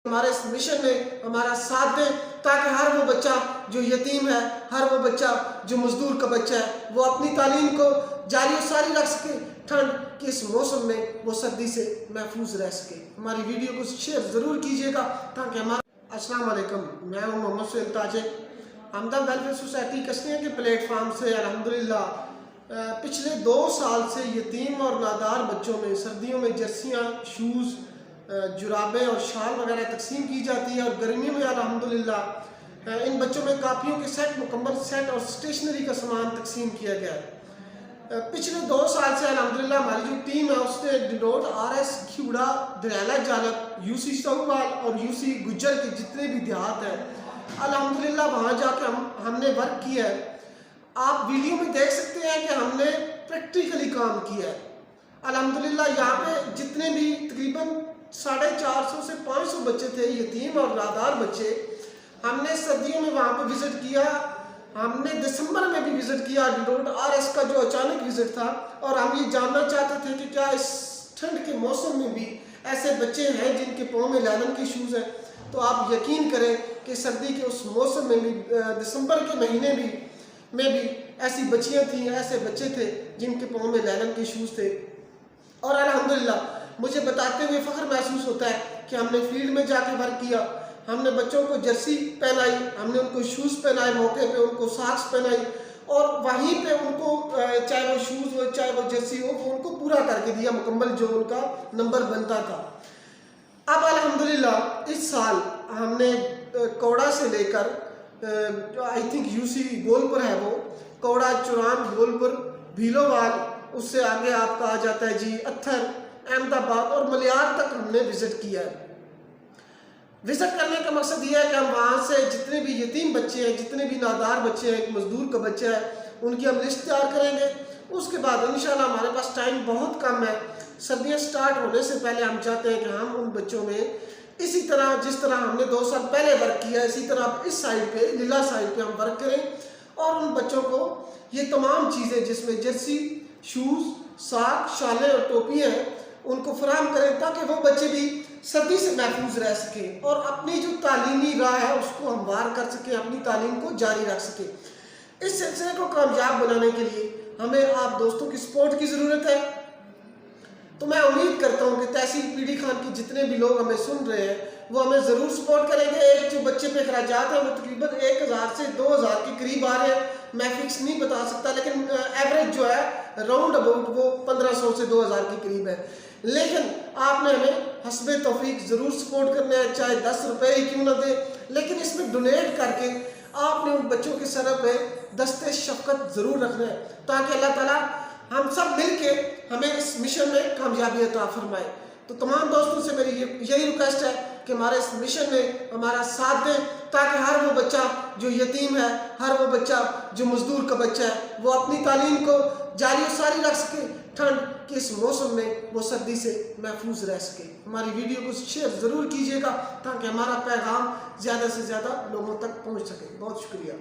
ہمارے اس مشن میں ہمارا ساتھ دیں تاکہ ہر وہ بچہ جو یتیم ہے، ہر وہ بچہ جو مزدور کا بچہ ہے، وہ اپنی تعلیم کو جاری و ساری رکھ سکے، ٹھنڈ کے اس موسم میں وہ سردی سے محفوظ رہ سکے۔ ہماری ویڈیو کو شیئر ضرور کیجیے گا تاکہ ہمارا السلام علیکم، میں ہوں محمد سہیل تاجر، ہمدرد ویلفیئر سوسائٹی کشتیاں کے پلیٹ فارم سے الحمدللہ پچھلے 2 سال سے یتیم اور نادار بچوں میں سردیوں میں جرسیاں، شوز، جرابیں اور شال وغیرہ تقسیم کی جاتی ہے، اور گرمیوں میں الحمدللہ ان بچوں میں کاپیوں کے سیٹ، مکمل سیٹ اور اسٹیشنری کا سامان تقسیم کیا گیا ہے۔ پچھلے 2 سال سے الحمدللہ ہماری جو ٹیم ہے اس نے ڈنوڈ، RS کھیوڑا، دریالہ جالب، UC سہوال اور UC گجر کے جتنے بھی دیہات ہیں الحمدللہ وہاں جا کے ہم نے ورک کیا ہے۔ آپ ویڈیو میں دیکھ سکتے ہیں کہ ہم نے پریکٹیکلی کام کیا ہے الحمدللہ۔ یہاں پہ جتنے بھی تقریباً 450 سے 500 بچے تھے، یتیم اور نادار بچے، ہم نے سردیوں میں وہاں پہ وزٹ کیا، ہم نے دسمبر میں بھی وزٹ کیا ڈنوڈ RS کا جو اچانک وزٹ تھا، اور ہم یہ جاننا چاہتے تھے کہ کیا اس ٹھنڈ کے موسم میں بھی ایسے بچے ہیں جن کے پاؤں میں لینن کی شوز ہیں۔ تو آپ یقین کریں کہ سردی کے اس موسم میں بھی دسمبر کے مہینے میں بھی ایسی بچیاں تھیں، ایسے بچے تھے جن کے پاؤں میں لینن کے شوز تھے، اور الحمدللہ مجھے بتاتے ہوئے فخر محسوس ہوتا ہے کہ ہم نے فیلڈ میں جا کے ورک کیا، ہم نے بچوں کو جرسی پہنائی، ہم نے ان کو شوز پہنائے، موقع پہ ان کو ساکس پہنائی، اور وہیں پہ ان کو چاہے وہ شوز ہو چاہے وہ جرسی ہو وہ ان کو پورا کر کے دیا مکمل جو ان کا نمبر بنتا تھا۔ اب الحمدللہ اس سال ہم نے کوڑا سے لے کر آئی تھنک UC گولپور ہے، وہ کوڑا، چوران، گولپور، بھیلووال، اس سے آگے آپ کا آ جاتا ہے جی اتھر، احمد آباد اور ملیار تک ہم نے وزٹ کیا ہے۔ وزٹ کرنے کا مقصد یہ ہے کہ ہم وہاں سے جتنے بھی یتیم بچے ہیں، جتنے بھی نادار بچے ہیں، ایک مزدور کا بچہ ہے، ان کی ہم لسٹ تیار کریں گے۔ اس کے بعد انشاءاللہ ہمارے پاس ٹائم بہت کم ہے، سردیاں سٹارٹ ہونے سے پہلے ہم چاہتے ہیں کہ ہم ان بچوں میں اسی طرح جس طرح ہم نے 2 سال پہلے ورک کیا ہے، اسی طرح اس سائڈ پہ لیلا سائڈ پہ ہم ورک کریں، اور ان بچوں کو یہ تمام چیزیں جس میں جرسی، شوز، ساک، شالیں اور ٹوپیاں ہیں ان کو فراہم کریں تاکہ وہ بچے بھی سردی سے محفوظ رہ سکیں اور اپنی جو تعلیمی راہ ہے اس کو ہموار کر سکیں، اپنی تعلیم کو جاری رکھ سکیں۔ اس سلسلے کو کامیاب بنانے کے لیے ہمیں آپ دوستوں کی سپورٹ کی ضرورت ہے۔ تو میں امید کرتا ہوں کہ تحصیل PD خان کے جتنے بھی لوگ ہمیں سن رہے ہیں وہ ہمیں ضرور سپورٹ کریں گے۔ ایک جو بچے پہ اخراجات ہیں وہ تقریباً 1000 سے 2000 کے قریب آ رہے ہیں، میں فکس نہیں بتا سکتا، لیکن ایوریج جو ہے راؤنڈ اباؤٹ وہ 1500 سے 2000 کے قریب ہے۔ لیکن آپ نے ہمیں حسب توفیق ضرور سپورٹ کرنا ہے، چاہے 10 روپے ہی کیوں نہ دیں، لیکن اس میں ڈونیٹ کر کے آپ نے ان بچوں کے سر پہ دست شفقت ضرور رکھنا ہے تاکہ اللہ تعالیٰ ہم سب مل کے ہمیں اس مشن میں کامیابی عطا فرمائے۔ تو تمام دوستوں سے میری یہی ریکویسٹ ہے کہ ہمارے اس مشن میں ہمارا ساتھ دیں تاکہ ہر وہ بچہ جو یتیم ہے، ہر وہ بچہ جو مزدور کا بچہ ہے، وہ اپنی تعلیم کو جاری و ساری رکھ سکے، ٹھنڈ کے اس موسم میں وہ سردی سے محفوظ رہ سکے۔ ہماری ویڈیو کو شیئر ضرور کیجیے گا تاکہ ہمارا پیغام زیادہ سے زیادہ لوگوں تک پہنچ سکے۔ بہت شکریہ۔